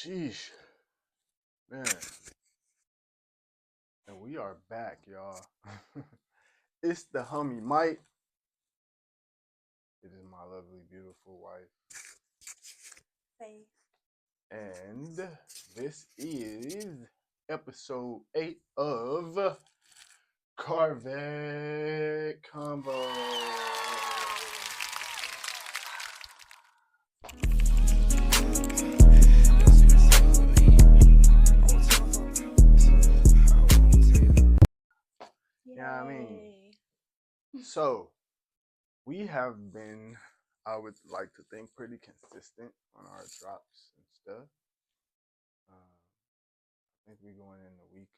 Sheesh, man. And we are back, y'all. It's the homie Mike. It is my lovely, beautiful wife. Faith. And this is episode 8 of CarVett Convos. Yay. You know what I mean? So, we have been, I would like to think, pretty consistent on our drops and stuff. I think we're going into week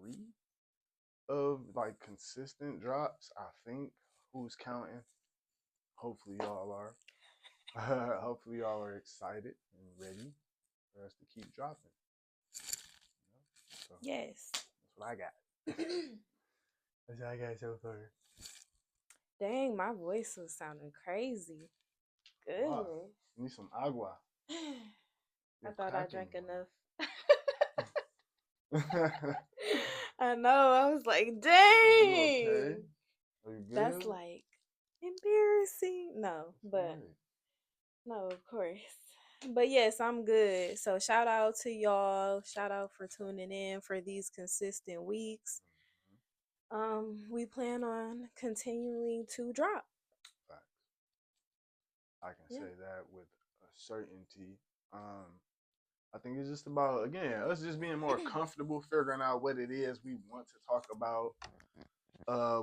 3 of like consistent drops. I think. Who's counting? Hopefully y'all are. Hopefully y'all are excited and ready for us to keep dropping. So Yes. that's what I got. That's what I got so far. Dang, my voice was sounding crazy. Good. Wow. You need some agua. I thought I drank enough. enough. I know. I was like, You dang. okay? Are you good? That's like embarrassing. No, but Right. no, of course. But yes, I'm good. So shout out to y'all. Shout out for tuning in for these consistent weeks. We plan on continuing to drop. Facts. I can say that with a certainty. I think it's just about, again, us just being more comfortable figuring out what it is we want to talk about,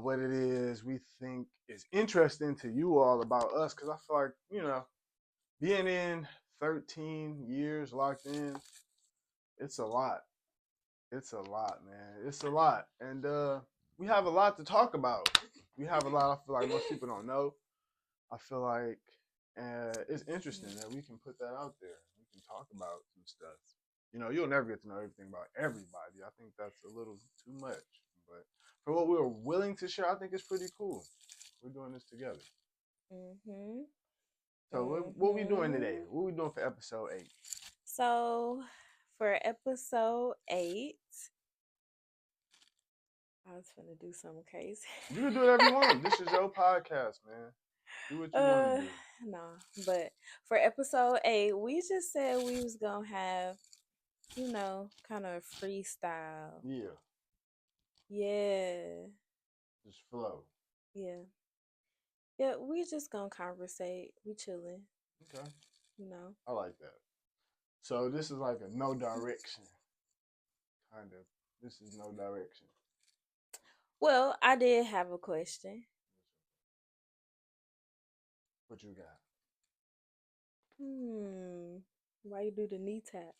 what it is we think is interesting to you all about us. Because I feel like, being in 13 years locked in, it's a lot. It's a lot, man. It's a lot. And we have a lot to talk about. We have a lot, I feel like most people don't know. I feel like it's interesting that we can put that out there. We can talk about some stuff. You'll never get to know everything about everybody. I think that's a little too much. But for what we're willing to share, I think it's pretty cool. We're doing this together. Mm-hmm. So what we doing today? What we doing for episode 8? So for episode 8, I was gonna do something crazy. You can do whatever you want. This is your podcast, man. Do what you want to do. No, but for episode 8, we just said we was gonna have, kind of freestyle. Yeah. Yeah. Just flow. Yeah. Yeah, we just gonna conversate. We chilling. Okay. I like that. So this is like a no direction. Kind of. This is no direction. Well, I did have a question. What you got? Why you do the knee tap?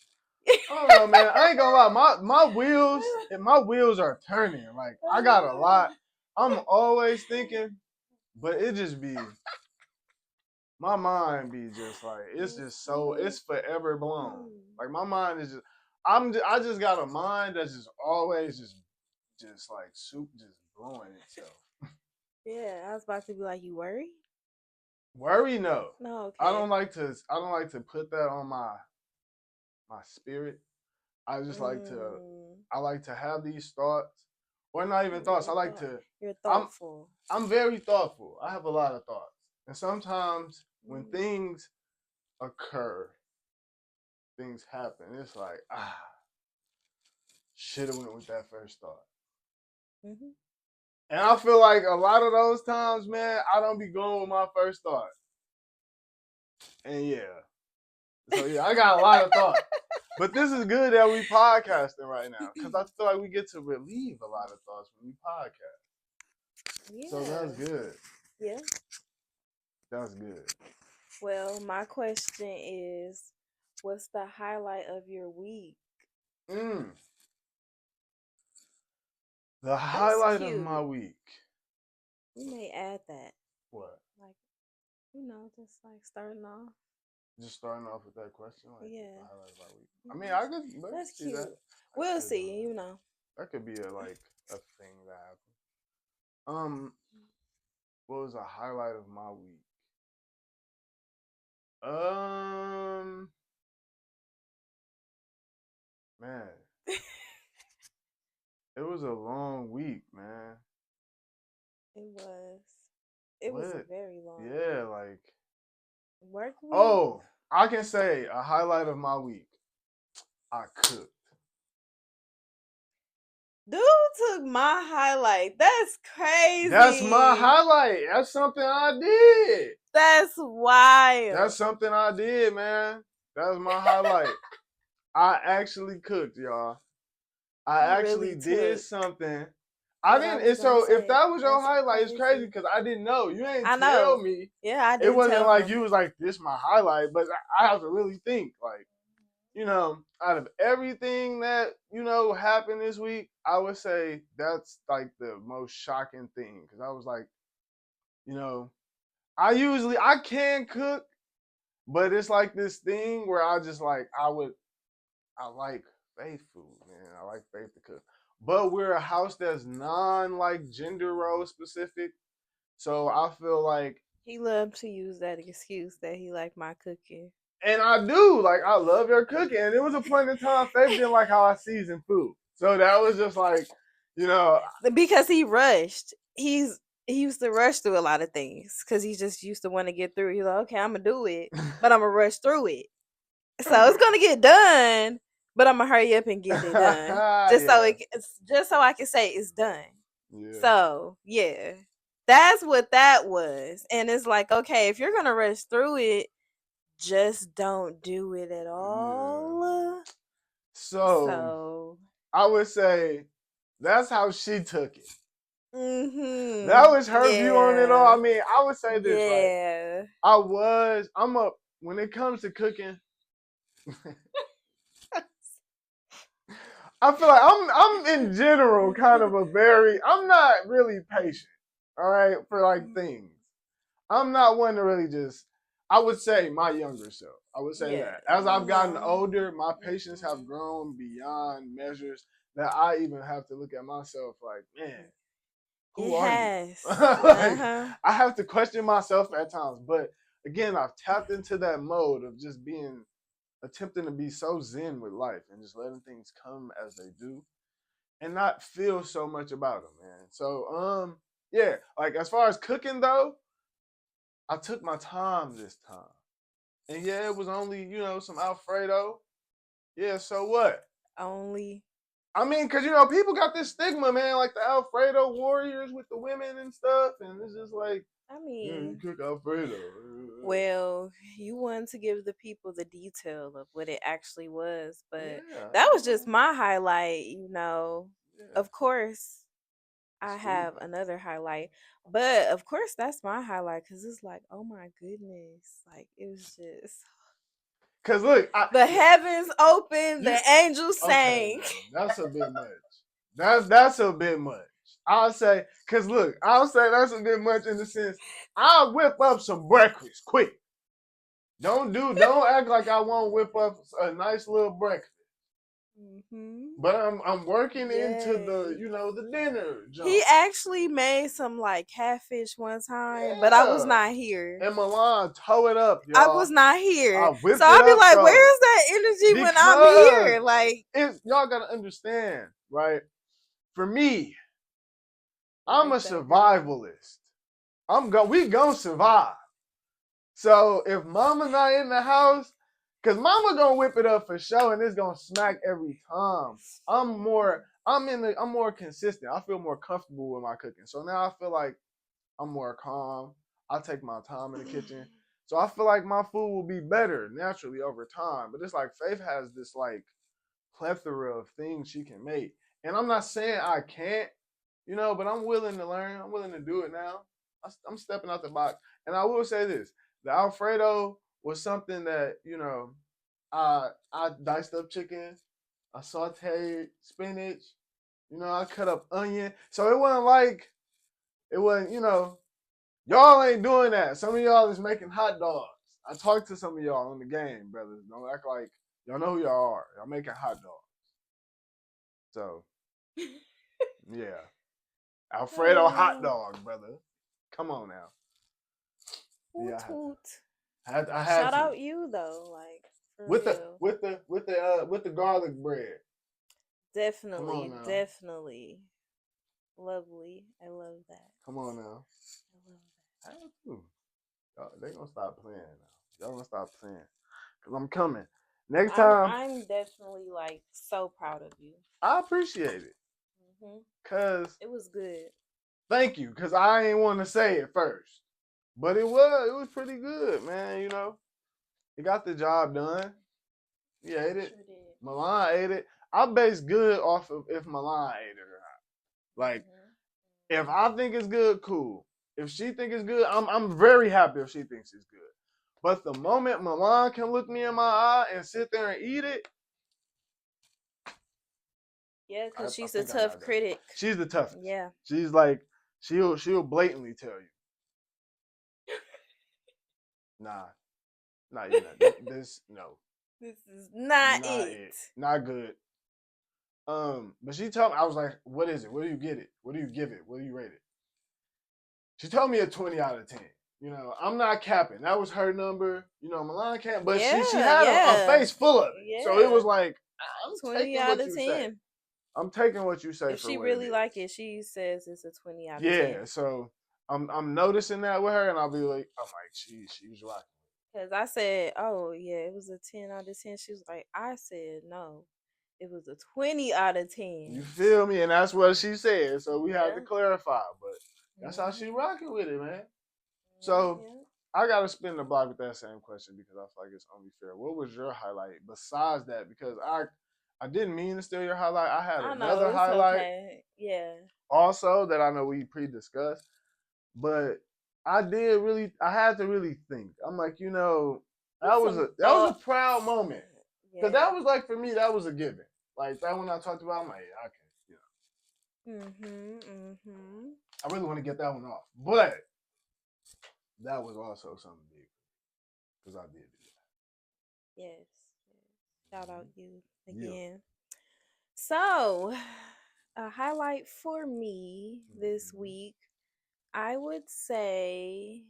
I don't know, man. I ain't gonna lie. My wheels are turning. Like I got a lot. I'm always thinking, but it just be my mind be just like it's just so it's forever blown. Like my mind is just I just got a mind that's just always just like soup just blowing itself. Yeah, I was about to be like, you worry? Worry, no. No, okay. I don't like to put that on my spirit. I just like to have these thoughts. Or not even thoughts. I like to You're thoughtful. I'm very thoughtful. I have a lot of thoughts. And sometimes when things occur, things happen, it's like, should have went with that first thought. Mm-hmm. And I feel like a lot of those times, man, I don't be going with my first thought. And yeah. So yeah, I got a lot of thoughts. But this is good that we podcasting right now. Because I feel like we get to relieve a lot of thoughts when we podcast. Yeah. So that's good. Yeah. That's good. Well, my question is, what's the highlight of your week? The highlight of my week. You may add that. What? Like, just like starting off. Just starting off with that question? Like, yeah. The highlight of my week. I mean, I could. That's see cute. that. We'll see, That could be a thing that happened. What was a highlight of my week? Man, it was a long week, man. It was. It was a What? very long Yeah, week. like, Work week. oh, I can say a highlight of my week. I cooked. Dude took my highlight. That's That's my crazy. highlight. That's something I did. That's wild. That's something I did, man. That was my highlight. I actually cooked, y'all. I He actually really did took something. I what I didn't. was And gonna so if say. that was your That's highlight, it's crazy crazy. because I didn't know. You ain't I tell know. me. Yeah, I It didn't wasn't tell like him. you was like, this my highlight, but I have to really think. Like, out of everything that, happened this week, I would say that's like the most shocking thing. Cause I was like, you know, I can cook, but it's like this thing where I just like, I like Faith food, man. I like Faith to cook. But we're a house that's like gender role specific. So I feel like, He loved to use that excuse that he liked my cooking. and I do, like, I love your cooking. And it was a point in time Faith didn't like how I seasoned food. So that was just like, you know, Because he rushed. He used to rush through a lot of things because he just used to want to get through. He's like, okay, I'm gonna do it, but I'm gonna rush through it. So it's gonna get done, but I'm gonna hurry up and get it done, yeah. just so I can say it's done. Yeah. So yeah, that's what that was, and it's like, okay, if you're gonna rush through it, just don't do it at Yeah. all. So So, I would say that's how she took it. That mm-hmm. was her view on it all. I Yeah. mean, I would say this, right? Yeah. When it comes to cooking, I feel like I'm in general kind of I'm not really patient, all right, for like things. I'm not one to really just, I would say my younger self. I would say Yeah. that. As I've gotten No. older, my patience have Mm-mm. grown beyond measures that I even have to look at myself like, man, It who are you? has. Like, Uh-huh. I have to question myself at times. But again, I've tapped into that mode of just attempting to be so zen with life and just letting things come as they do and not feel so much about them, man. So, yeah, like as far as cooking though, I took my time this time. And yeah, it was only, some Alfredo. Yeah, so what? Only. I mean, because, people got this stigma, man, like the Alfredo warriors with the women and stuff. And it's just like, I you mean, cook Alfredo. well, you wanted to give the people the detail of what it actually was, but Yeah, that was just my highlight. yeah, Of course, I sweet. have another highlight, but of course, that's my highlight because it's like, oh my goodness, like it was just Because look, the heavens opened, you, the angels okay, sang. man, that's a bit much. That's a bit much. I'll say, because look, I'll say that's a bit much in the sense, I'll whip up some breakfast quick. Don't act like I won't whip up a nice little breakfast. Mm-hmm. But I'm working into the Yes. the dinner He jump. actually made some like catfish one time, but I was Yeah. not here. And Milan, toe it up, I was y'all. not I here. So whipped it I'll be up like, though. where's that energy when I'm Because here? Like, y'all gotta understand, right? For me, I'm a like that, girl. survivalist. We gonna survive. So if mama not in the house, cause mama gonna whip it up for sure and it's gonna smack every time. I'm more consistent. I feel more comfortable with my cooking. So now I feel like I'm more calm. I take my time in the kitchen. So I feel like my food will be better naturally over time. But it's like Faith has this like plethora of things she can make. And I'm not saying I can't, but I'm willing to learn. I'm willing to do it now. I'm stepping out the box. And I will say this: the Alfredo was something that I diced up chicken, I sauteed spinach, I cut up onion. So it wasn't y'all ain't doing that. Some of y'all is making hot dogs. I talked to some of y'all on the game, brothers. Don't act like y'all know who y'all are. Y'all making hot dogs. So yeah, Alfredo hot dog, brother. Come on now. Yeah, Hoot hoot. I had Shout to out you though, like for with the real. with the with the with the garlic bread. Definitely, now. definitely. Lovely. I love that. Come on now. I love I have to. They gonna stop playing now. Y'all gonna stop playing. Cause I'm coming. Next that. time, I'm definitely like so proud of you. I appreciate it. Hmm. Cause It was good. thank you. Cause I ain't want to say it first. But it was pretty good, man. It got the job done. You ate it. Sure did. Milan ate it. I base good off of if Milan ate it or not. Like, if I think it's good, cool. If she think it's good, I'm very happy if she thinks it's good. But the moment Milan can look me in my eye and sit there and eat it, Yeah, I because she's a think I tough got that. critic. She's the toughest. Yeah. She's like she'll blatantly tell you, nah, not you know this no, This is not not it. it, not good. But she told me, I was like, what is it? What do you get it? What do you give it? What do you rate it? She told me a 20 out of 10. I'm not capping. That was her number. Milan can't, but Yeah, she had a yeah. face full of it. So it was Yeah. like, I'm 20 taking out what of you say. 10. I'm taking what you say If for she what it really is. like it, she says it's a 20 out of 10. Yeah, so I'm noticing that with her, and I'm like, she's rocking. Because I said, oh, yeah, it was a 10 out of 10. She was like, I said, no, it was a 20 out of 10. You feel me? And that's what she said. So we had to Yeah. clarify, but that's how she Mm-hmm. rocking with it, man. Yeah, So yeah. I gotta spin the block with that same question because I feel like it's only fair. What was your highlight besides that? Because I didn't mean to steal your highlight. I had I know, another it's highlight okay. Yeah. also that I know we pre-discussed, but I had to really think. I'm like, Put some that was a thought. proud moment. Cause Yeah. that was like for me, that was a given. Like that when I talked about, I'm like, yeah, I can, Mm-hmm. Mm-hmm. I really want to get that one off. But that was also something big because I did do Yes. Shout out you that. Yeah. again. So, a highlight for me this Mm-hmm. week, I would say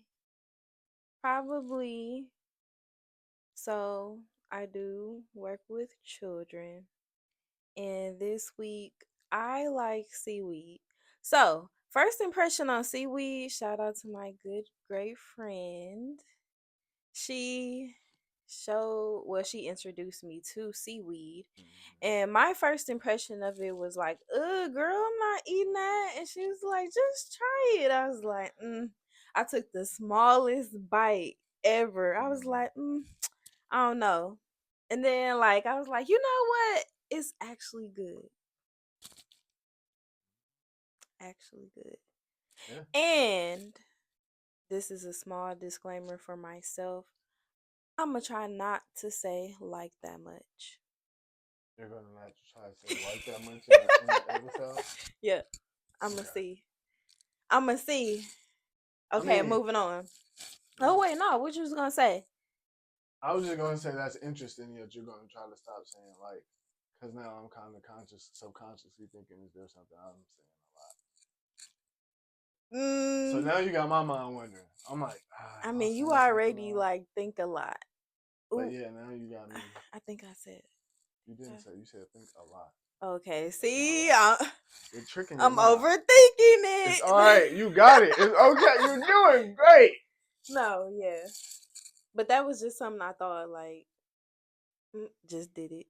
probably so I do work with children, and this week I like seaweed. So, first impression on seaweed, shout out to my good great friend. She she introduced me to seaweed. Mm-hmm. And my first impression of it was like, girl, I'm not eating that. And she was like, just try it. I was like, I took the smallest bite ever. I was Mm-hmm. like, I don't know. And then like I was like, you know what? It's actually good. Actually good. Yeah. And this is a small disclaimer for myself. I'm gonna try not to say like that much. You're gonna not try to say like that much in the episode. Yeah, I'm gonna see. I'm gonna see. I Okay, mean, moving on. yeah. Oh wait, no, what you was gonna say? I was just gonna say that's interesting that you're gonna try to stop saying like, because now I'm kind of subconsciously thinking, is there something I'm saying a lot? So Mm, now you got my mind wondering. I'm like, I am I mean, you saying something already a lot? like think a lot. But Ooh, yeah, now you got me. I think I said. You didn't say. You said think a lot. Okay, That's not see, right. You're tricking your I'm mind. overthinking It's it. all right. You got it. It's okay. You're doing great. No, yeah, but that was just something I thought like, just did it.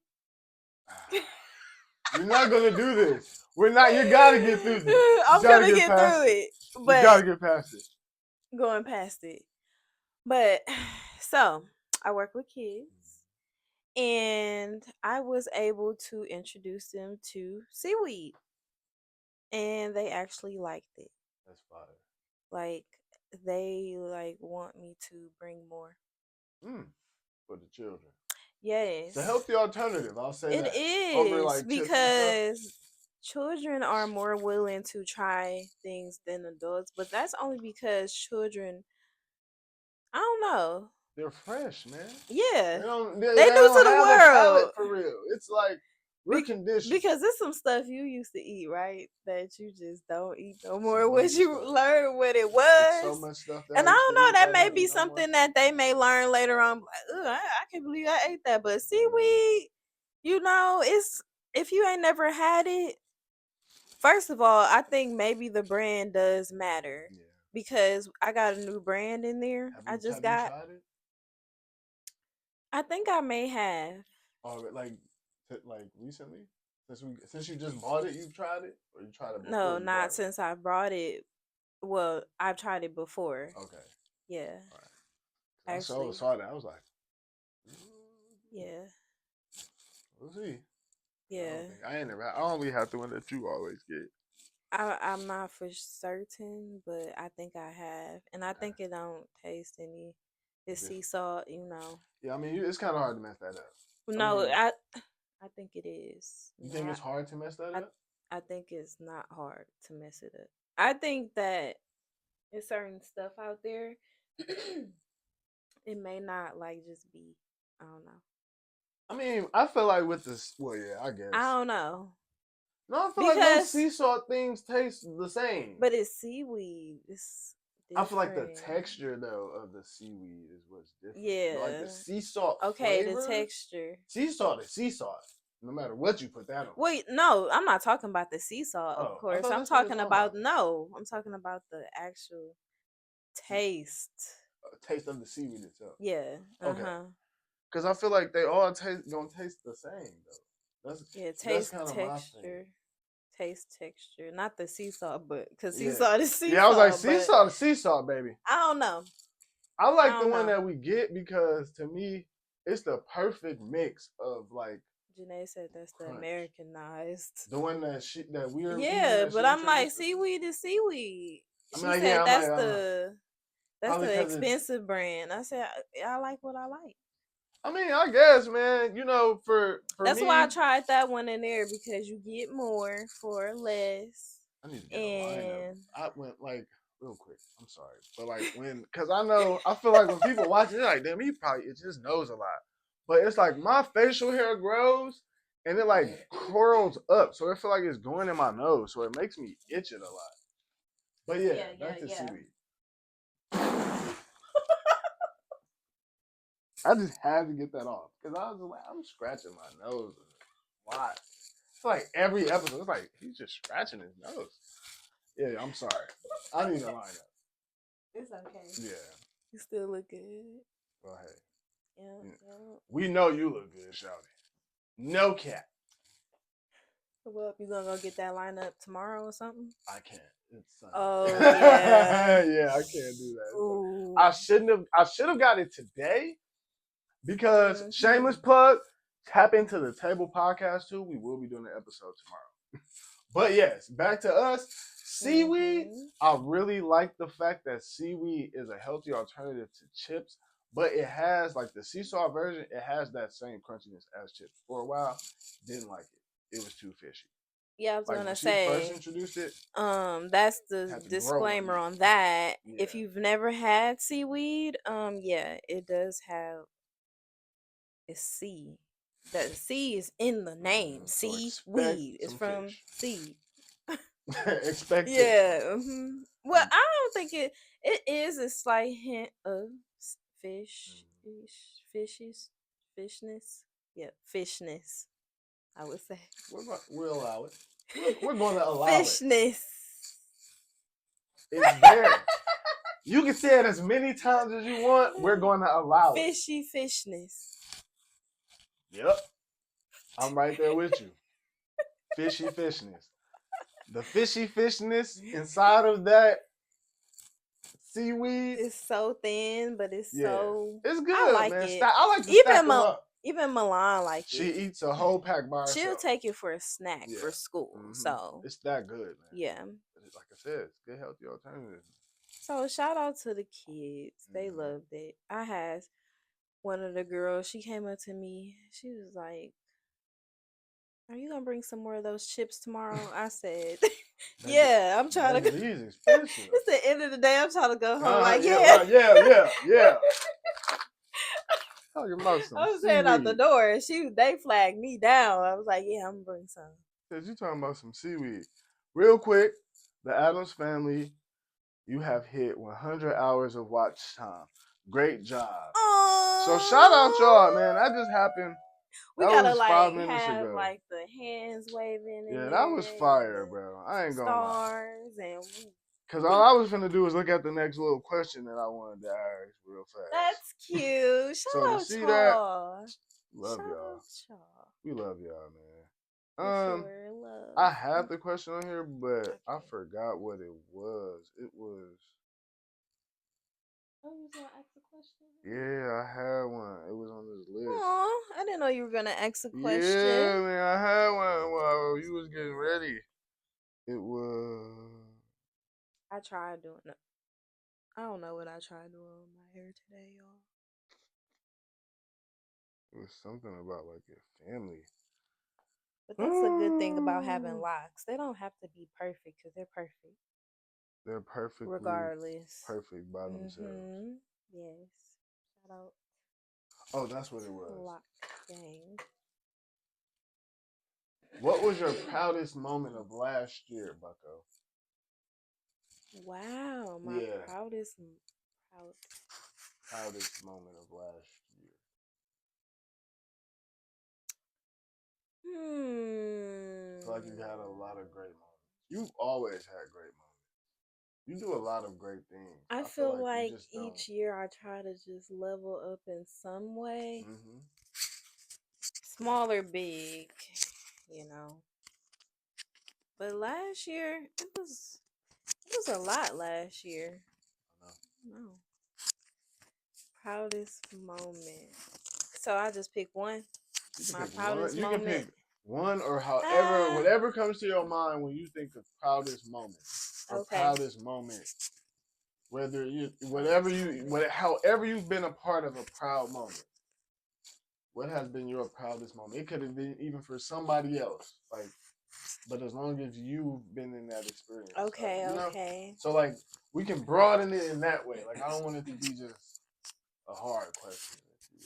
You're not gonna do this. We're not. You gotta get through this. You I'm gotta gonna get get past through it. it, You but gotta get past it. going past it. But so I work with kids, and I was able to introduce them to seaweed, and they actually liked it. That's fire. Like they like want me to bring more. Mm, for the children. It's a Yes, healthy alternative. I'll say it that. Over is like chips and stuff. because children are more willing to try things than adults, but that's only because children, I don't know. They're fresh, man. Yeah, They don't. They, they they new don't to the have a palate world. for real. It's like we're Be- conditioned. because it's some stuff you used to eat, right? That you just don't eat no It's a more bunch once of you stuff. learn what it It's so was. much stuff that I And I used to don't know, eat that that may ain't be no more. something that they may learn later on. Like, I can't believe I ate that. But seaweed, it's if you ain't never had it, first of all, I think maybe the brand does matter Yeah. because I got a new brand in there. Have I you just have you got. tried it? I think I may have. Or like recently? Since you just bought it, you've tried it, or you tried it before No, you not bought it? since I brought it. Well, I've tried it before. Okay. Yeah, All right. 'Cause I actually. saw that. I was like, Yeah, we'll see. yeah. I ain't never. I only have the one that you always get. I'm not for certain, but I think I have, and I Okay. think it don't taste any. The sea Different. salt, you know. Yeah, I mean, it's kind of hard to mess that up. I No, mean, I think it is. you No, think it's hard to mess that I up? I think it's not hard to mess it up. I think that there's certain stuff out there. It may not like just be. I don't know. I mean, I feel like with this. Well, yeah, I I guess. don't know No, I feel like most because, sea salt things taste the same. but it's seaweed. It's I feel like the different. texture though of the seaweed is what's different. But like the Yeah. sea salt Okay, the flavor, texture. sea salt is sea salt. No matter what you put that on. Wait, no, I'm not talking about the sea salt, of Oh, I course. thought I'm that's what you're talking talking about about. no. I'm talking about the actual taste. Taste of the seaweed itself. Yeah. Okay. Uh-huh. Because I feel like they all gonna taste the same though. Yeah, That's taste kind of my thing. texture. Taste texture. Not the sea salt, but because sea Yeah. salt is sea Yeah, I was like, salt, but sea salt, baby. I don't know. I I like the don't one know. that we get because to me, it's the perfect mix of like Janae said that's the crunch. Americanized. The one that we're eating Yeah, that she but I'm like, introduced us to. seaweed is seaweed. I mean, She like, said yeah, I'm like, that's probably the because it's. expensive brand. I said I like what I like. I mean, I guess, man. You know, for That's why I me, tried that one in there because you get more for less. I need to get a lineup. And I went like real quick. I'm sorry, but like because I feel like when people watch it, they're like, damn, it just knows a lot. But it's like my facial hair grows and it like curls up, so I feel like it's going in my nose, so it makes me itch it a lot. But yeah, back to seaweed. I just had to get that off because I was like, I'm scratching my nose. Why? It's like every episode. It's like he's just scratching his nose. Yeah, I'm sorry. I need a lineup. it's okay. Yeah. You still look good. Go ahead. Yeah. We know you look good, Shouty. No cap. Well, you gonna go get that lineup tomorrow or something? I can't. It's Sunday. Oh yeah. Yeah, I can't do that. Ooh. I should have got it today because shameless Mm-hmm. plug. Tap into the Table Podcast too. We will be doing an episode tomorrow. But yes, back to us. Seaweed. Mm-hmm. I really like the fact that seaweed is a healthy alternative to chips, but it has like the sea salt version. It has that same crunchiness as chips. For a while, didn't like it. It was too fishy. Yeah, I was Like gonna when she first say, introduced it, that's the had to grow on disclaimer me. on that. Yeah. If you've never had seaweed, yeah, it does have a sea. The sea is in the name. So Seaweed. expect It's some from fish. seed. Expect fish. Yeah. Well, I don't think it is a slight hint of fishness. Yeah, fishness. I would say We'll allow it. We're going to allow fishness. It's there. You can say it as many times as you want. We're going to allow it. Fishy fishness. Yep. I'm right there with you. Fishy fishness. The fishy fishness inside of that seaweed. It's so thin, but it's so. It's good, I like man. it. I like to stack them up. Even Milan like She it. eats a whole pack by herself. She'll take it for a snack for school. Mm-hmm. So it's that good, man. Yeah. Like I said, it's good healthy alternative. So shout out to the kids. They loved it. I had one of the girls, she came up to me. She was like, "Are you gonna bring some more of those chips tomorrow?" I said, "Yeah, I'm trying to go." These expensive. It's the end of the day. I'm trying to go home. Like, yeah. Talking about some I was heading out the door. They flagged me down. I was like, "Yeah, I'm gonna bring some." Cause you talking about some seaweed. Real quick, the Addams Family, you have hit 100 hours of watch time. Great job. Aww. So shout out y'all, man. That just happened We That gotta was 5 like minutes have ago. like the hands waving Yeah, in that was it fire, and bro. I the ain't gonna lie. stars and Cause all I was finna do is look at the next little question that I wanted to ask real fast. that's cute. So Shout to out see that, y'all. love Shout y'all. out y'all. We love y'all, man. For sure, love. I had the question on here, but I Okay. forgot what it was. It was. Oh, you was gonna ask a question? Yeah, I had one. It was on this list. Aw, I didn't know you were gonna ask a question. Yeah, man, I had one while you was getting ready. It was. I tried doing it. I don't know what I tried doing with my hair today, y'all. It was something about like your family. But that's a good thing about having locks. They don't have to be perfect because they're perfect. They're perfectly Regardless. perfect by themselves. Yes. Shout out Oh, that's what it to was. Lock Gang. What was your proudest moment of last year, Bucko? Wow, my proudest moment of last year. I feel like you had a lot of great moments. You've always had great moments. You do a lot of great things. I feel like each year I try to just level up in some way. Small or big, you know. But last year it was a lot last year. No. Proudest moment. So I just pick one. My proudest You moment. can pick one or however, whatever comes to your mind when you think of proudest moment or proudest moment. Whether you, however you've been a part of a proud moment. What has been your proudest moment? It could have been even for somebody else, like, but as long as you've been in that experience. Okay, you know? okay. So like, we can broaden it in that way. Like, I don't want it to be just a hard question.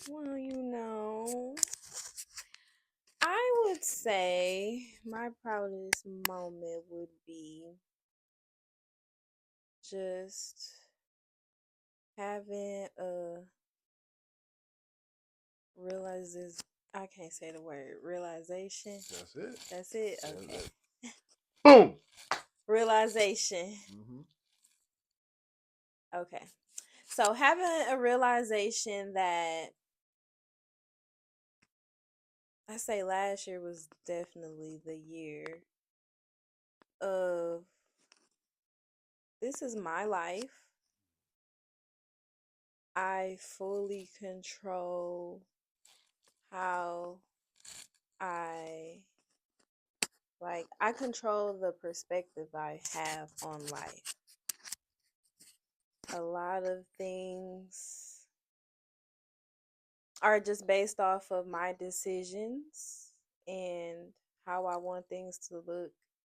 Well, you know, I would say my proudest moment would be just having a I can't say the word realization. That's it. That's it. Okay. That's it. Boom. Realization. Okay. So having a realization that I say last year was definitely the year of this is my life. I fully control how I control the perspective I have on life. A lot of things are just based off of my decisions, and how I want things to look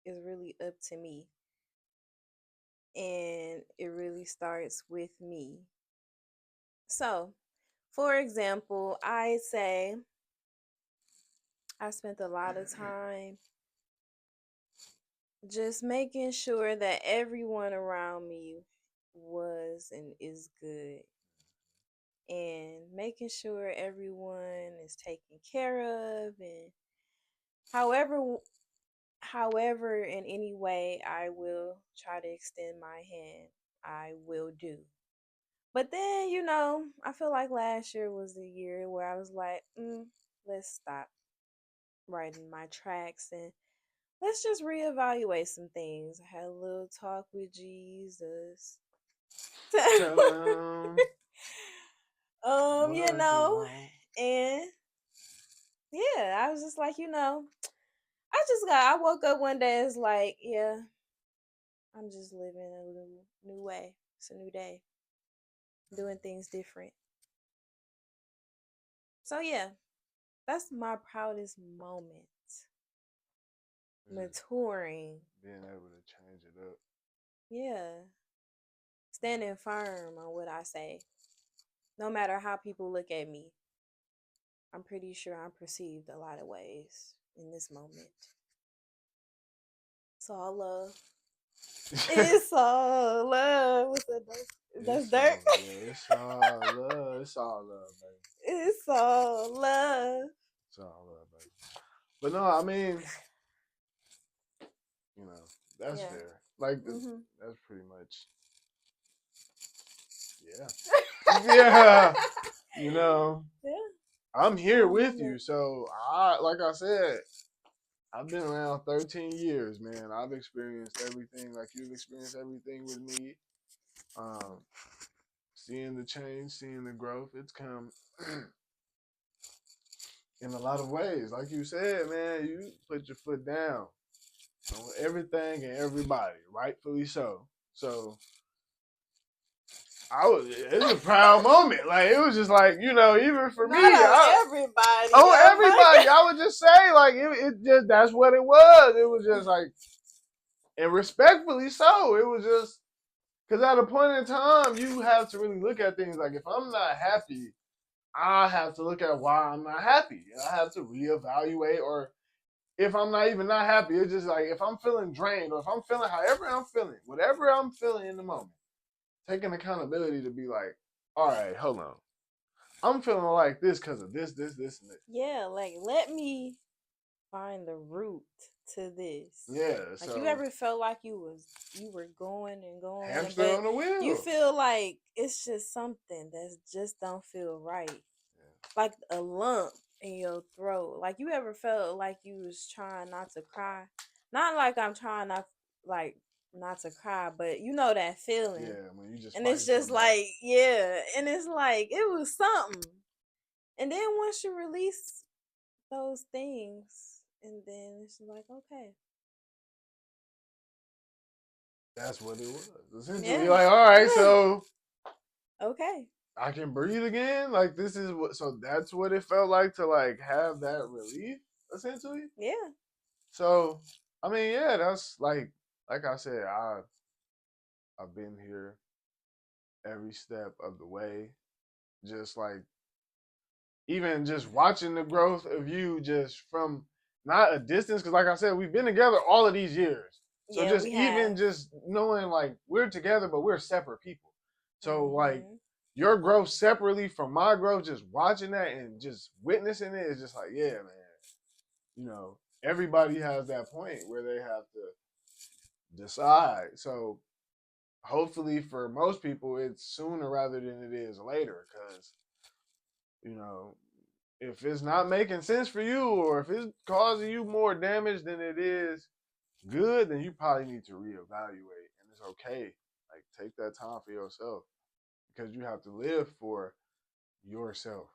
is really up to me. And it really starts with me. So, for example, I say I spent a lot of time just making sure that everyone around me was and is good, and making sure everyone is taken care of, and however in any way I will try to extend my hand, I will do. But then, I feel like last year was the year where I was like, let's stop writing my tracks and let's just reevaluate some things. I had a little talk with Jesus. And yeah, I was just like, I woke up one day, it's like, yeah, I'm just living a new way. It's a new day. Doing things different. So yeah, that's my proudest moment. Maturing. Being able to change it up. Yeah. Standing firm on what I say. No matter how people look at me. I'm pretty sure I'm perceived a lot of ways in this moment. It's all love. It's all love. What's that? That's Dirk. It's all love. It's all love, baby. It's all love. So I love baby. But no, I mean, that's Yeah. fair. Like Mm-hmm. that's pretty much yeah. Yeah. Yeah. I'm here Small with you. moment. So like I said, I've been around 13 years, man. I've experienced everything like you've experienced everything with me. Um, seeing the change, seeing the growth, it's come in a lot of ways. Like you said, man, you put your foot down on everything and everybody, rightfully so. So it's a proud moment. Like it was just like, even for me, Not on everybody. on Oh everybody, I would just say like it just that's what it was. It was just like, and respectfully so. It was just because at a point in time, you have to really look at things like if I'm not happy, I have to look at why I'm not happy. I have to reevaluate, or if I'm not even not happy, it's just like if I'm feeling drained or if I'm feeling however I'm feeling, whatever I'm feeling in the moment, taking accountability to be like, all right, hold on. I'm feeling like this because of this, and this. yeah, like let me find the root to this. Yeah. Like So you ever felt like you were going and going, hamster but on the wheel. you feel like it's just something that just don't feel right. Yeah. Like a lump in your throat. Like you ever felt like you was trying not to cry? Not like I'm trying not to cry, but you know that feeling. Yeah, when you just and it's just like, yeah, and it's like it was something. And then once you release those things, and then it's like, okay, that's what it was. Essentially, like, all right, so okay, I can breathe again. Like this is what. So that's what it felt like to like have that relief, essentially. yeah. So I mean, yeah, that's like I said, I've been here every step of the way. Just like even just watching the growth of you just from not a distance, because like I said, we've been together all of these years. So Yeah, just we even have. just knowing like we're together, but we're separate people. So like your growth separately from my growth, just watching that and just witnessing it is just like, yeah, man. Everybody has that point where they have to decide. So hopefully for most people, it's sooner rather than it is later, because you know if it's not making sense for you or if it's causing you more damage than it is good, then you probably need to reevaluate. And it's okay. Like take that time for yourself because you have to live for yourself.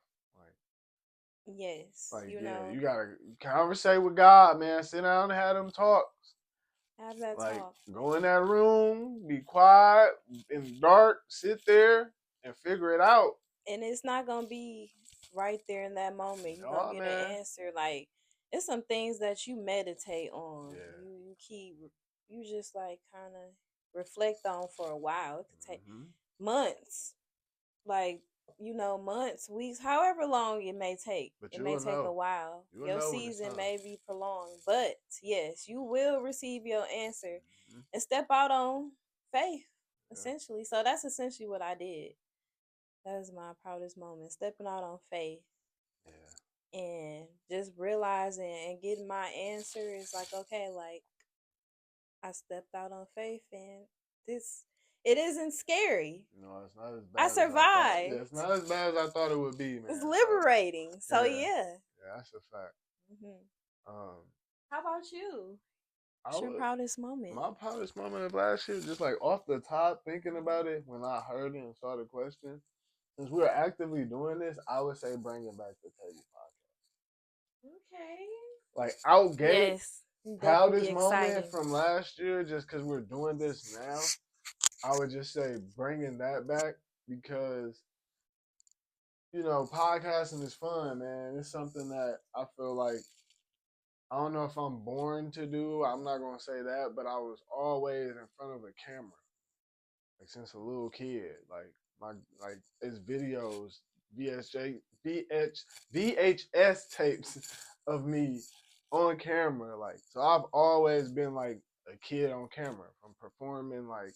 Yes, Like you yeah, know, you gotta conversate with God, man. Sit down and have them talks. have that Like talk. go in that room, be quiet in the dark, sit there and figure it out. And it's not gonna be right there in that moment. You're gonna get an answer. Like it's some things that you meditate on. Yeah. You just like kind of reflect on for a while. It could take months, like months, weeks, however long it may take. But It may take a while. Your season may be prolonged, but yes, you will receive your answer and step out on faith, essentially. So that's essentially what I did. That was my proudest moment, stepping out on faith. Yeah. And just realizing and getting my answer is like, okay, like I stepped out on faith and it isn't scary. No, it's not as bad. I survived. Yeah, it's not as bad as I thought it would be, man. It's liberating. So yeah. Yeah, that's a fact. How about you? What's your proudest moment? My proudest moment of last year, just like off the top, thinking about it when I heard it and saw the question. Since we're actively doing this, I would say bringing back the Teddy podcast. Okay. Like outgate proudest moment exciting. from last year, just because we're doing this now. I would just say bringing that back because podcasting is fun, man. It's something that I feel like I don't know if I'm born to do. I'm not gonna say that, but I was always in front of a camera, like since a little kid. Like it's videos, VHS tapes of me on camera. Like so, I've always been like a kid on camera, from performing like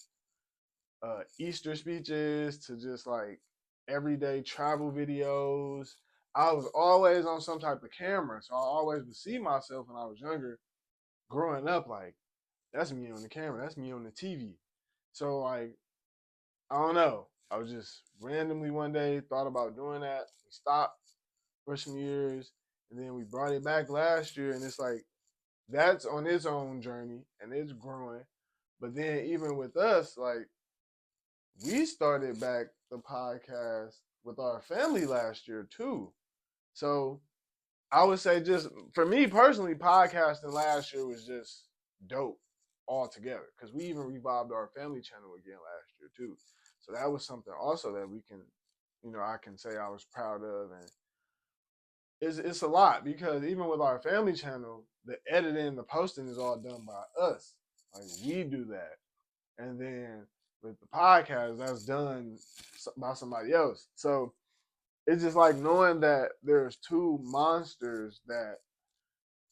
Easter speeches to just like everyday travel videos. I was always on some type of camera, so I always would see myself when I was younger, growing up. Like that's me on the camera, that's me on the TV. So like I don't know. I was just randomly one day thought about doing that. We stopped for some years, and then we brought it back last year, and it's like that's on its own journey and it's growing. But then even with us, like we started back the podcast with our family last year too. So I would say just for me personally, podcasting last year was just dope altogether because we even revived our family channel again last year too. So that was something also that we can, I can say I was proud of, and it's a lot because even with our family channel, the editing, the posting is all done by us. Like we do that, and then with the podcast, that's done by somebody else. So it's just like knowing that there's two monsters that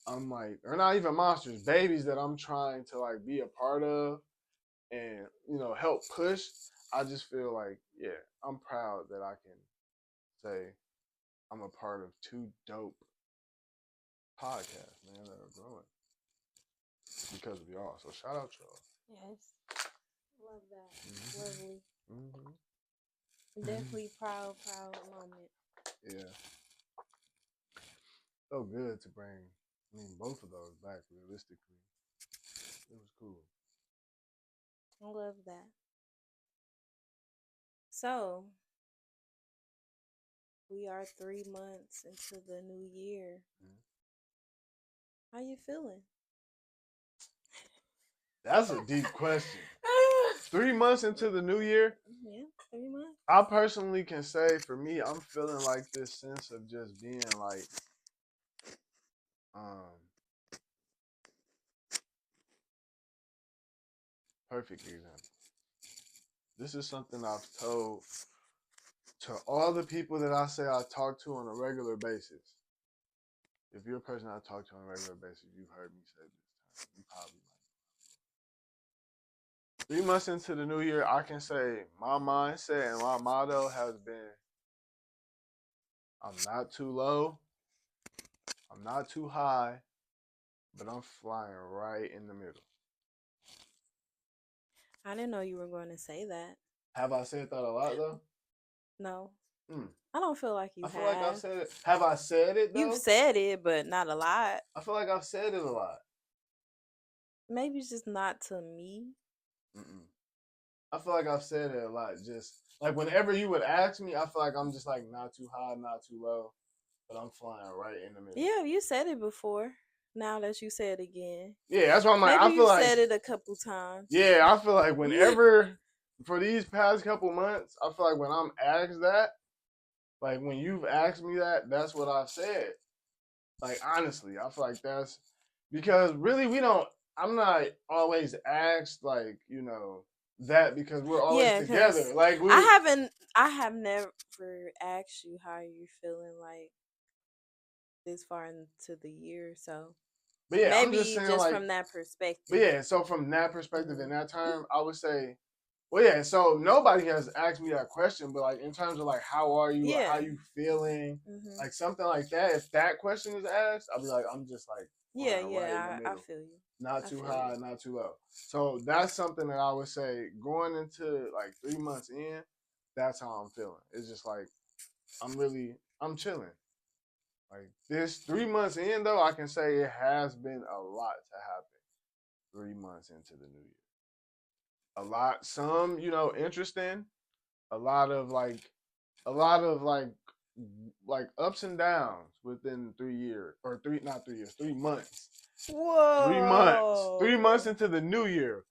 I'm like, or not even monsters, babies that I'm trying to like be a part of and help push. I just feel like, yeah, I'm proud that I can say I'm a part of two dope podcasts, man, that are growing because of y'all. So shout out y'all. Yes. Love that. Mm-hmm. Lovely. Mm-hmm. Definitely proud moment. Yeah. So good to bring, both of those back realistically. It was cool. I love that. So, we are 3 months into the new year. How you feeling? That's a deep question. 3 months into the new year? Yeah, 3 months. I personally can say for me, I'm feeling like this sense of just being like, perfect example. This is something I've told to all the people that I say I talk to on a regular basis. If you're a person I talk to on a regular basis, you've heard me say this time. You probably like 3 months into the new year, I can say my mindset and my motto has been I'm not too low, I'm not too high, but I'm flying right in the middle. I didn't know you were going to say that. Have I said that a lot though? No. I don't feel like you have. I feel like I've said it. Have I said it though? You've said it, but not a lot. I feel like I've said it a lot. Maybe it's just not to me. I feel like I've said it a lot. Just like whenever you would ask me, I feel like I'm just like not too high, not too low, but I'm flying right in the middle. Yeah, you said it before. Now that you said it again. Yeah, that's why I'm like, maybe I feel like you said it a couple times. Yeah, I feel like whenever for these past couple months, I feel like when I'm asked that, like when you've asked me that, that's what I've said. Like honestly, I feel like that's because really I'm not always asked like, that because we're always together. Like I have never asked you how you're feeling like this far into the year, so but yeah, maybe I'm just saying, just like, from that perspective. But yeah, so from that perspective in that term, I would say, well, yeah. So nobody has asked me that question, but like in terms of like how are you, how you feeling, like something like that. If that question is asked, I'll be like, I'm just like, I feel you. Not too high, not too low. So that's something that I would say going into like 3 months in. That's how I'm feeling. It's just like I'm chilling. Like this 3 months in though, I can say it has been a lot to happen 3 months into the new year. A lot, some, interesting, a lot of like like ups and downs within 3 years or not 3 years, 3 months. Whoa. 3 months. 3 months into the new year.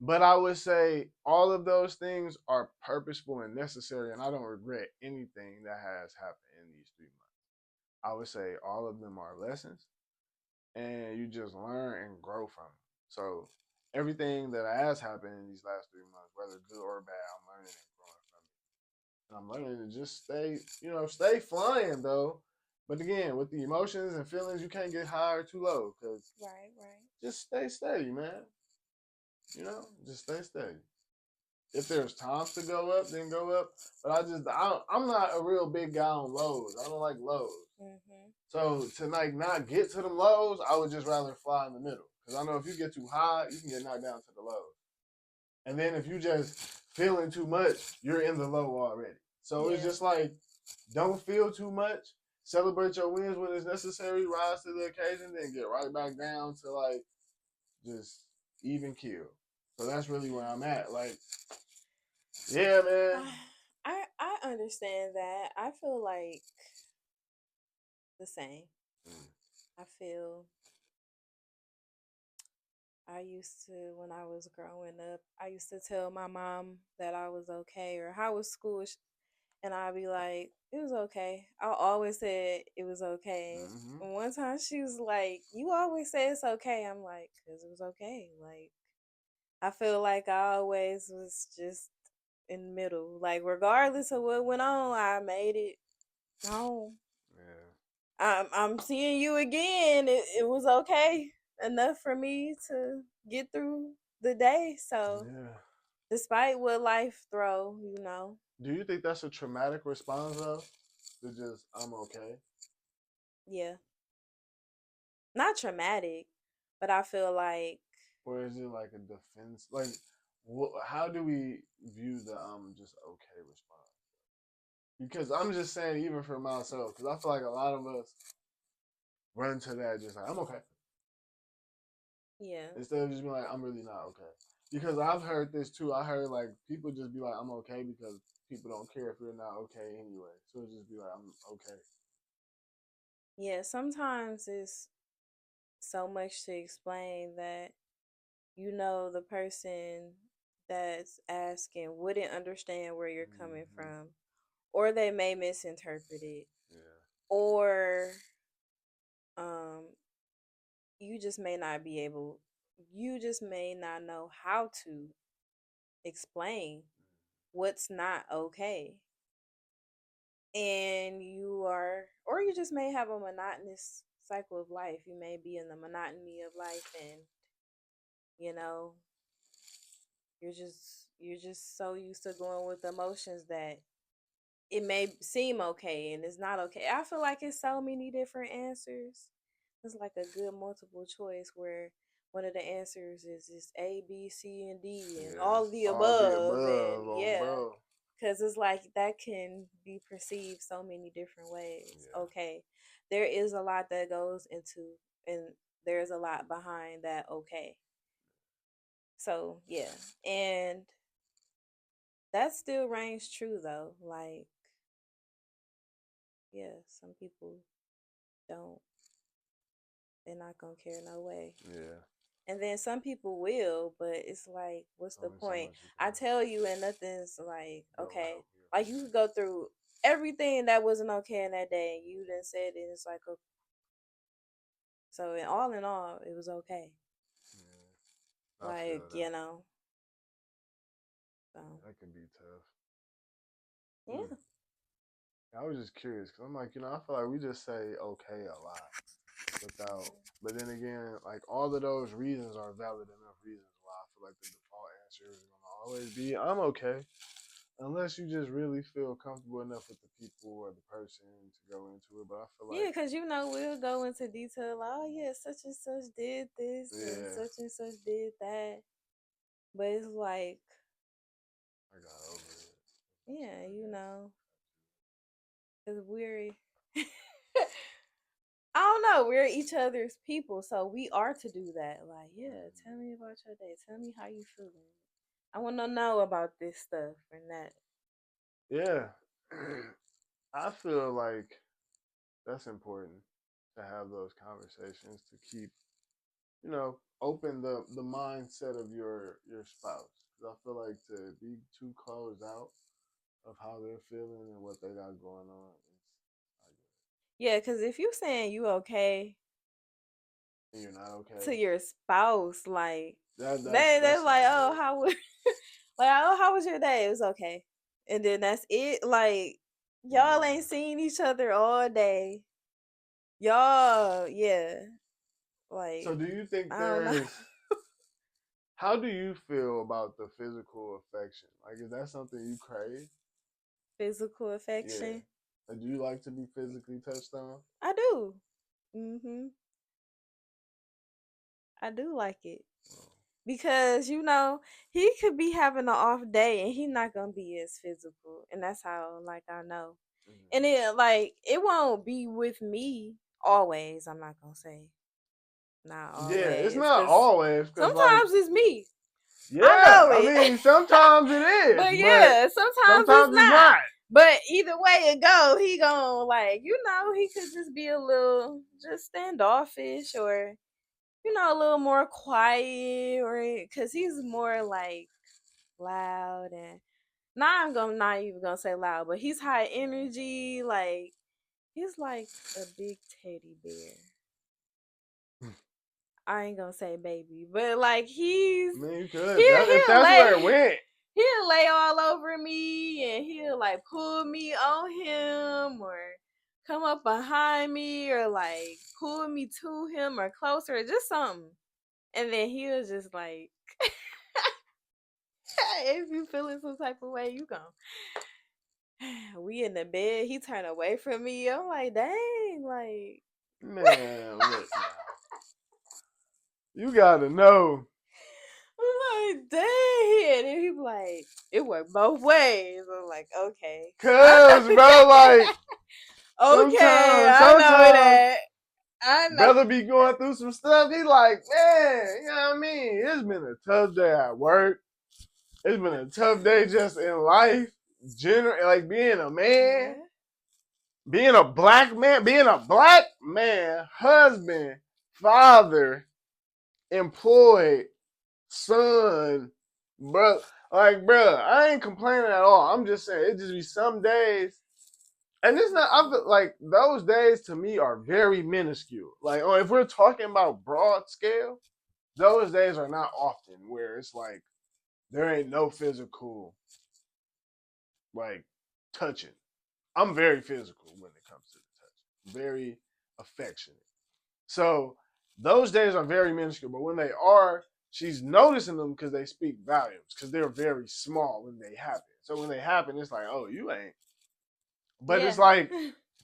But I would say all of those things are purposeful and necessary, and I don't regret anything that has happened in these 3 months. I would say all of them are lessons, and you just learn and grow from them. So everything that has happened in these last 3 months, whether good or bad, I'm learning and growing from it. And I'm learning to just stay flying though. But again, with the emotions and feelings, you can't get high or too low because right. Just stay steady, man. Just stay steady. if there's times to go up, then go up. But I'm not a real big guy on lows. I don't like lows. Mm-hmm. So to like not get to them lows, I would just rather fly in the middle. Because I know if you get too high, you can get knocked down to the lows. And then if you just feeling too much, you're in the low already. So it's just like, don't feel too much. Celebrate your wins when it's necessary. Rise to the occasion, then get right back down to like just even kill. So that's really where I'm at. Like, yeah, man. I understand that. I feel like the same. I feel I used to, when I was growing up, I used to tell my mom that I was okay or how was school, and I'd be like, it was okay. I always said it was okay. Mm-hmm. And one time she was like, you always say it's okay. I'm like, because it was okay. Like, I feel like I always was just in the middle. Like, regardless of what went on, I made it home. Yeah. I'm seeing you again. It was okay enough for me to get through the day. So, yeah. Despite what life throw, you know. Do you think that's a traumatic response though? To just I'm okay. Yeah. Not traumatic, but I feel like. Or is it like a defense? Like, how do we view the just okay response? Because I'm just saying, even for myself, because I feel like a lot of us run to that just like I'm okay. Yeah. Instead of just being like I'm really not okay. Because I've heard this too. I heard like people just be like I'm okay because people don't care if you're not okay anyway. So it just be like I'm okay. Yeah, sometimes it's so much to explain that you know the person that's asking wouldn't understand where you're coming from, or they may misinterpret it. Yeah. Or um you just may not be able, you just may not know how to explain what's not okay. And you are, or you just may have a monotonous cycle of life. You may be in the monotony of life, and you know, you're just so used to going with emotions that it may seem okay and it's not okay. I feel like it's so many different answers. It's like a good multiple choice where one of the answers is just A, B, C, and D, and all of the above, and yeah, because it's like that can be perceived so many different ways. Yeah. Okay, there is a lot that goes into, and there's a lot behind that. Okay, so yeah, and that still reigns true though. Like, yeah, some people don't. They're not gonna care no way. Yeah. And then some people will, but it's like, what's the point? I tell you, and nothing's like okay. Like you could go through everything that wasn't okay in that day, and you done said it. It's like, okay. So in all, it was okay. Yeah. Like you know. So that can be tough. Yeah. I was just curious because I'm like, I feel like we just say okay a lot without, but then again, like all of those reasons are valid enough reasons why I feel like the default answer is going to always be I'm okay, unless you just really feel comfortable enough with the people or the person to go into it. But I feel like yeah, because we'll go into detail. Oh yeah, such and such did this, and such did that. But it's like I got over it. Yeah, because we're, I don't know, we're each other's people, so we are to do that. Like, yeah, tell me about your day. Tell me how you feeling. I want to know about this stuff and that. Yeah, I feel like that's important to have those conversations to keep, open the mindset of your spouse. Because I feel like to be too closed out of how they're feeling and what they got going on, it's not good. Yeah, because if you saying you okay, and you're not okay to your spouse, like that's like, oh, how was like, oh, how was your day? It was okay, and then that's it. Like, y'all ain't seen each other all day. Y'all, yeah. Like, so do you think I don't know. How do you feel about the physical affection? Like, is that something you crave? Physical Yeah. affection. Like, do you like to be physically touched on? I do. Mhm. I do like it. Because he could be having an off day and he not gonna be as physical, and that's how like I know. And Mm-hmm. it won't be with me always. I'm not gonna say not Yeah, it's always, not because always, because, like, sometimes it's me. I yeah, know I it. mean, sometimes it is, But but yeah, sometimes it's sometimes it's not. not. But either way it go, he gonna like he could just be a little just standoffish, or a little more quiet, or because he's more like loud, and I'm not even gonna say loud, but he's high energy. Like he's like a big teddy bear. I ain't gonna say baby, but like I mean, you could. he'll If he'll that's where it lay went. he'll lay all over me, and he'll like pull me on him, or come up behind me, or like pull me to him or closer, or just something. And then he'll just like if you feeling some type of way, you go. We in the bed, he turned away from me. I'm like, dang, like Man, look now. You gotta know. I'm like, dang. And he be like, it worked both ways. I'm like, okay. Cause, bro, like, Okay, I know sometimes that. I know. brother be going through some stuff. He like, man, you know what I mean? It's been a tough day at work. It's been a tough day just in life. Like being a man, Yeah. being a black man, husband, father, employed, son, bro. Like, bro, I ain't complaining at all. I'm just saying it just be some days. And it's not. I feel like those days to me are very minuscule. Like, if we're talking about broad scale, those days are not often where it's like there ain't no physical like touching. I'm very physical when it comes to the touch. Very affectionate. So those days are very minuscule, but when they are, she's noticing them because they speak volumes, because they're very small when they happen. So when they happen, it's like, oh, you ain't. But it's Yeah. like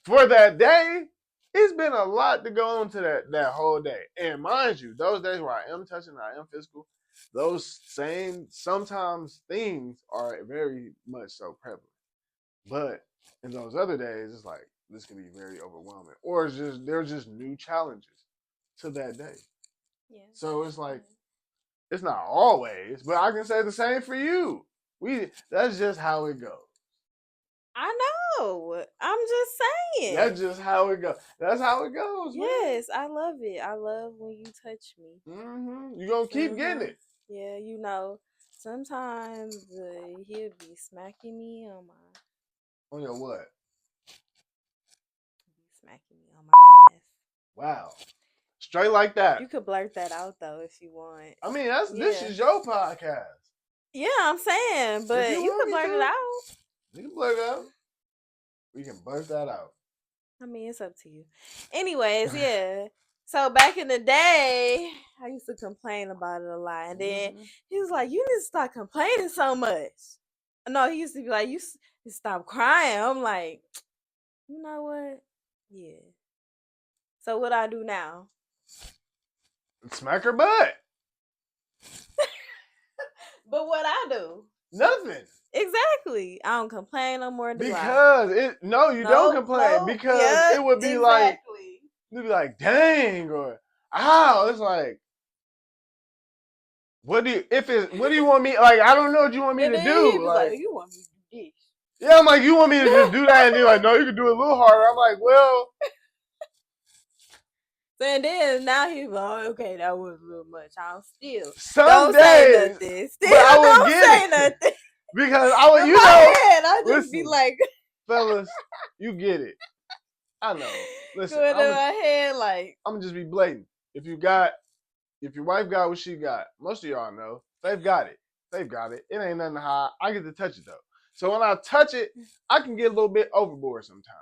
for that day, it's been a lot to go on to that whole day. And mind you, those days where I am touching, I am physical, those same sometimes things are very much so prevalent. But in those other days, it's like this can be very overwhelming, or it's just there's just new challenges to that day. Yeah. So it's like it's not always, but I can say the same for you. That's just how it goes. I know. I'm just saying. That's just how it goes. That's how it goes, man. Yes, I love it. I love when you touch me. You gonna keep getting Mm-hmm. it Yeah, sometimes he'll be smacking me on my on your what? be smacking me on my ass. Wow, straight like You that. could blurt that out though if you want. I mean, this Yeah. is your podcast. Yeah, I'm saying, If but you you want could me blurt it to, out. you can blurt it out. We can blurt that out. I mean, it's up to you. Anyways, yeah. So back in the day, I used to complain about it a lot, and then he was like, "You need to stop complaining so much." No, he used to be like, "You stop crying." I'm like, you know what? Yeah. So what I do now? Smack her butt. But what I do? Nothing. Exactly. I don't complain no more. Do I? Because no, you don't Nope. complain Nope. because Yeah. it would be like Exactly. you'd be like, dang, or ow. It's like, what do you want me like? I don't know what you want me And to then he do. be Like, like, "You want me to do this?" yeah, I'm like, you want me to just do that? And you're like, no, you can do it a little harder. I'm like, well, So and then now he's like, "Oh, okay, that was a little much. I'll still some don't say days, nothing. but Still I would don't get say it nothing." because I would, In my head, I just be listen, like fellas, you get it. I know. Listen, going in my head like, I'm gonna just be blatant. If you got If your wife got what she got, most of y'all know they've got it. They've got it. It ain't nothing to hide. I get to touch it though. So when I touch it, I can get a little bit overboard sometimes.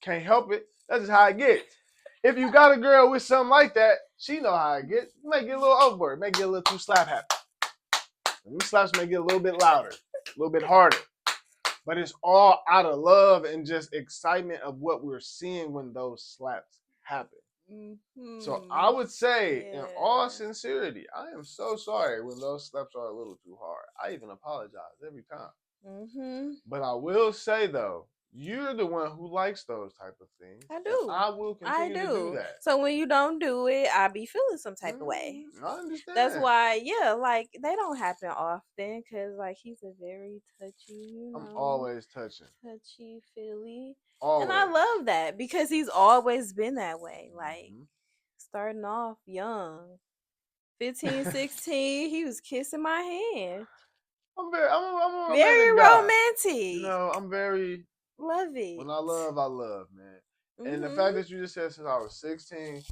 Can't help it. That's just how it gets. If you got a girl with something like that, she know how it gets. You might get a little overboard. May get a little too slap happy. Them slaps may get a little bit louder, a little bit harder. But it's all out of love and just excitement of what we're seeing when those slaps happen. Mm-hmm. So I would say, Yeah. in all sincerity, I am so sorry when those slaps are a little too hard. I even apologize every time. Mm-hmm. But I will say though, you're the one who likes those type of things. I And do. I will continue to do that. So when you don't do it, I be feeling some type of way. I understand. That's why, yeah, like they don't happen often because, like, he's a very touchy, I'm always touching. touchy feely. Always. And I love that because he's always been that way. Like, starting off young, 15, 16, he was kissing my hand. I'm a very romantic. You know, I'm very love it. When I love, man. Mm-hmm. And the fact that you just said since I was 16,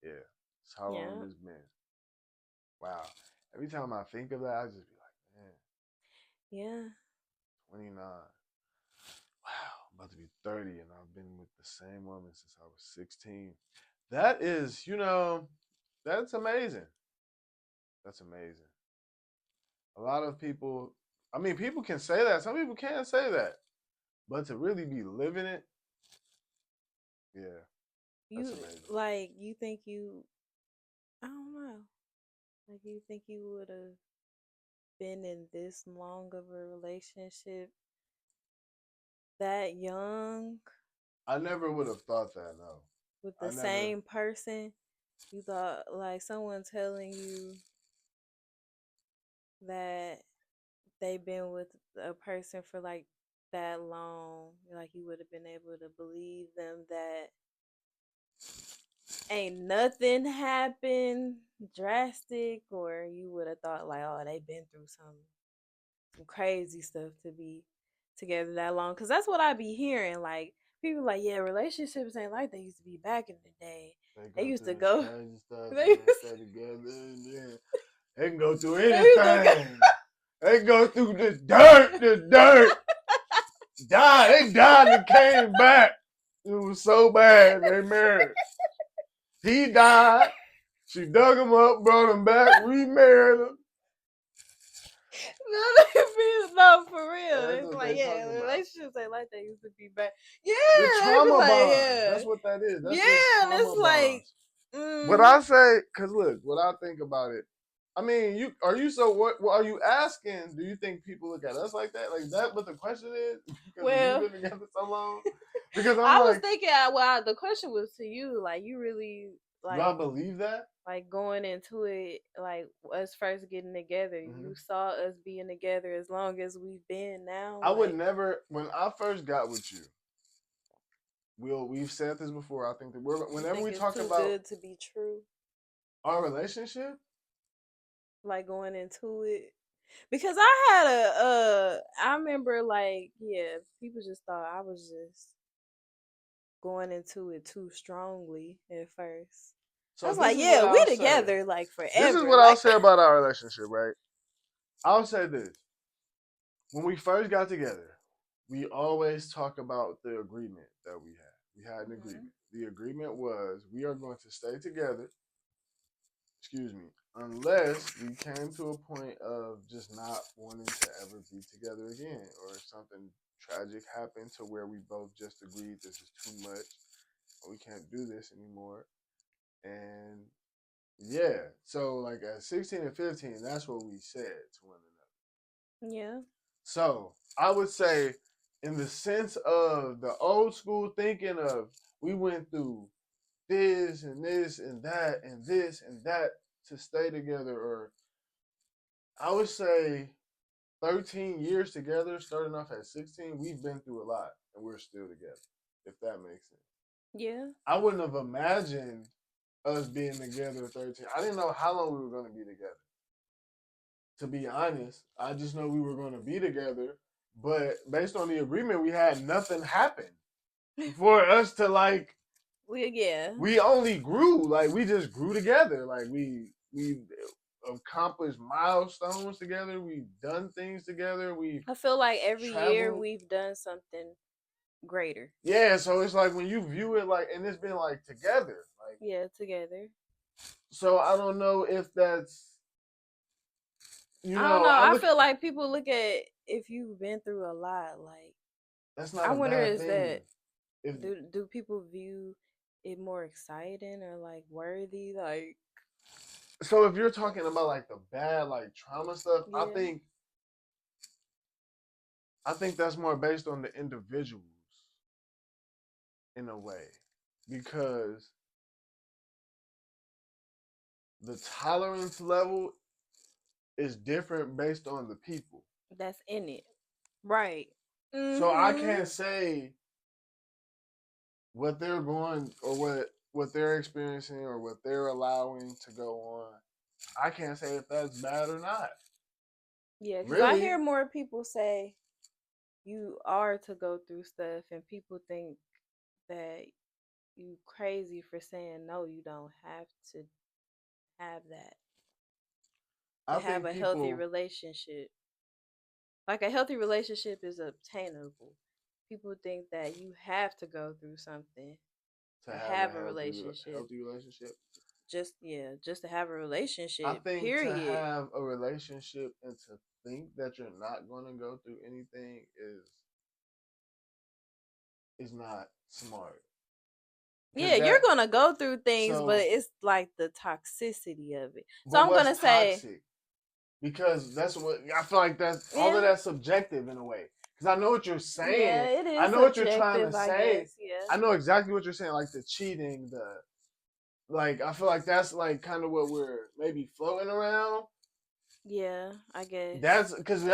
yeah, that's how long it's been. Wow. Every time I think of that, I just be like, man. Yeah. 29. Wow, I'm about to be 30, and I've been with the same woman since I was 16. That is, you know, that's amazing. That's amazing. A lot of people, I mean, people can say that. Some people can't say that. But to really be living it, yeah. That's amazing. Like, you think I don't know. Like, you think you would have been in this long of a relationship that young? I never would have thought that, no. With the same person? You thought, like, someone telling you that they've been with a person for, like, that long, like, you would have been able to believe them that ain't nothing happened drastic, or you would have thought, like, oh, they've been through some crazy stuff to be together that long. Because that's what I be hearing. Like, people like, yeah, relationships ain't like they used to be back in the day. They used to go stuff, they stay together, and then they can go through anything. They go through the dirt. They died and came back. It was so bad. They married. He died. She dug him up, brought him back, remarried him. No, for real. It's like, yeah, relationships ain't like they used to be back. Yeah, the trauma like, bond. yeah. That's what that is. That's and it's bonds. like. But I say, cause look, what I think about it. I mean, what are you asking? Do you think people look at us like that? Like that? What the question is? Because we've been together so long. Because I was thinking, the question was to you. Like, you really like? Do I believe that? Like, going into it, like us first getting together, you saw us being together as long as we've been now. I would never. When I first got with you, we've said this before. I think that whenever we talk about good to be true, our relationship, like going into it, because I had I remember, like, yeah, people just thought I was just going into it too strongly at first. So I was like, yeah, we together like forever. This is what I'll say about our relationship, right? I'll say this. When we first got together, we always talk about the agreement that we had. We had an agreement. The agreement was we are going to stay together, unless we came to a point of just not wanting to ever be together again, or something tragic happened to where we both just agreed this is too much, or we can't do this anymore. And yeah, so like at 16 and 15, that's what we said to one another. Yeah. So I would say, in the sense of the old school thinking of we went through this and this and that and this and that to stay together, or I would say 13 years together, starting off at 16, we've been through a lot and we're still together, if that makes sense. Yeah. I wouldn't have imagined us being together at 13. I didn't know how long we were going to be together. To be honest, I just know we were going to be together, but based on the agreement we had, nothing happened for us to like. We only grew, like we just grew together, like we accomplished milestones together. We've done things together. I feel like every year we've done something greater. Yeah, so it's like when you view it like, and it's been like together, like together. So I don't know if that's You I don't know, know. I I look. feel like people look at if you've been through a lot. Like, That's not I a wonder, bad is thing. that If do people view it more exciting or like worthy? Like, so, if you're talking about like the bad, like trauma stuff, yeah, I think that's more based on the individuals in a way, because the tolerance level is different based on the people. that's in it, right? So I Mm-hmm. can't say what they're going or what they're experiencing or what they're allowing to go on. I can't say if that's bad or not. Yeah, because I Really, hear more people say you are to go through stuff, and people think that you crazy for saying no. You don't have to have that I to have think a healthy people relationship. Like a healthy relationship is obtainable. People think that you have to go through something to to have a have a relationship. healthy relationship. Just to have a I relationship. think to Period. have a relationship and to think that you're not going to go through anything is not smart. Yeah, Because you're that gonna go through things, but so, it's like the toxicity of it. So but I'm what's gonna say, toxic? Because that's what I feel like. That's all of yeah, that subjective in a way. Because I know what you're yeah, saying. it I is know what you're trying to subjective, I say. guess. Yeah, I know exactly what you're saying. Like the cheating, like I feel like that's like kind of what we're maybe floating around. yeah, I guess. That's because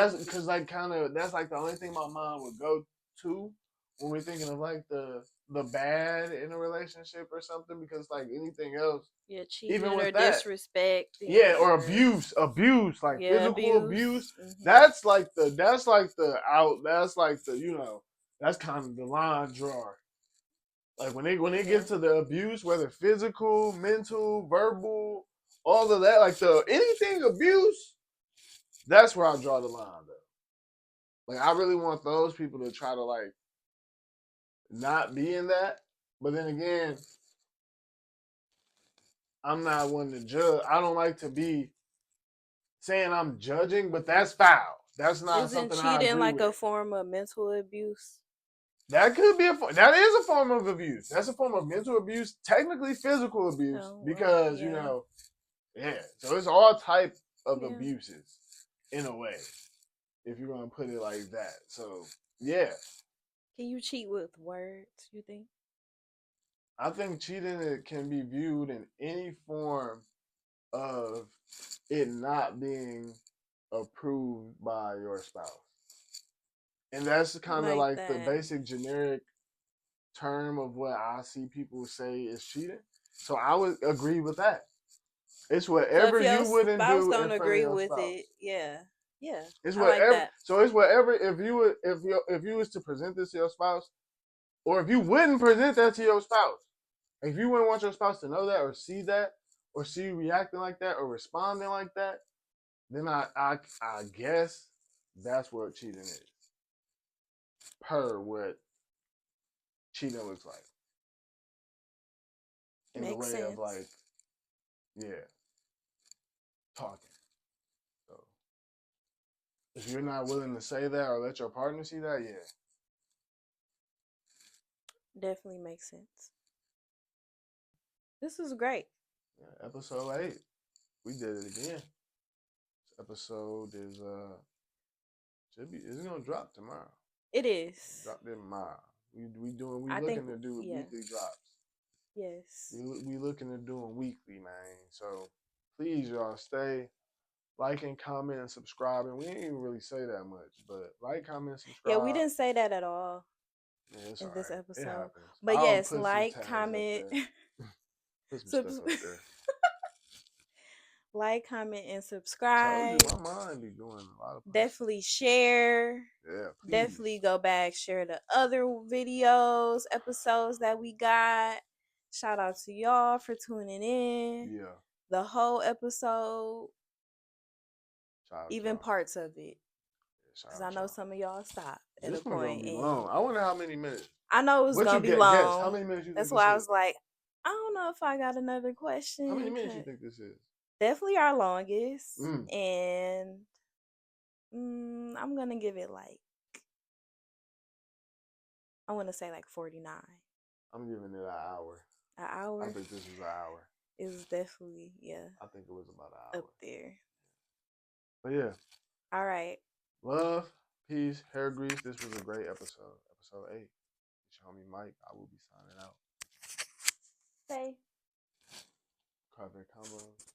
like kind of that's like the only thing my mind would go to when we're thinking of like the bad in a relationship or something. Because like anything else, Yeah, even cheating or with that, disrespecting yeah, or or abuse, like yeah, physical abuse. abuse. Hmm. That's like the that's kind of the line drawer. Like when they Yeah, get to the abuse, whether physical, mental, verbal, all of that, like the anything abuse, that's where I draw the line though. Like I really want those people to try to like not be in that. But then again, I'm not one to judge. I don't like to be saying I'm judging, but that's foul. That's not isn't something I cheating agree like with. a form of mental abuse? That could be that is a form of abuse. That's a form of mental abuse, technically physical abuse, Oh well, because yeah, yeah. So it's all type of yeah. abuses in a way, if you're gonna put it like that. So yeah, Can you cheat with words? You think? I think cheating it can be viewed in any form of it not being approved by your spouse, and that's kind of Like like the that. basic generic term of what I see people say is cheating. So I would agree with that. It's So if whatever your you wouldn't spouse do in don't front of agree your with it, spouse. yeah, yeah, It's I like whatever. that. So it's whatever. If you was to present this to your spouse, or if you wouldn't present that to your spouse, if you wouldn't want your spouse to know that, or see you reacting like that, or responding like that, then I guess that's what cheating is. Per what cheating looks like in the Makes way of sense. like, yeah, talking. So if you're not willing to say that or let your partner see that, yeah. Definitely makes sense. This is great. Yeah, episode 8. We did it again. This episode is should be it's gonna drop tomorrow. It is. Drop them tomorrow. We I think. looking to do Yeah. weekly drops. Yes. We looking to doing weekly, man. So please y'all stay liking, comment, and subscribing. We ain't even really say that much, but like, comment, Yeah, we subscribe. didn't say that at all Yeah, it's in all this right. It episode. happens. But I'll yes, put some like, tags up comment, there. Put some sub- stuff up there. like, comment, and Told you subscribe. my mind be going a lot of places. Definitely share. Yeah, please. Definitely go back, share the other videos, episodes that we got. Shout out to y'all for tuning in. Yeah. The whole episode, Shout out even y'all. parts of it. Yeah, shout Because out I know y'all. some of y'all stopped at a This one gonna point, be and long. I wonder how many minutes. I know it was What gonna you be guess? How long. many minutes you think That's this why I is? was like, I don't know if I got another How many question. minutes you think this is? Definitely our longest. Mm. And I'm gonna give it like, I want to say like 49. I'm giving it an hour. An hour? I think this was an hour. It was definitely, yeah. I think it was about an hour. Up there. But yeah. All right. Love, peace, hair grease. This was a great episode. Episode 8. It's your homie Mike. I will be signing out. Say. CarVett Convos.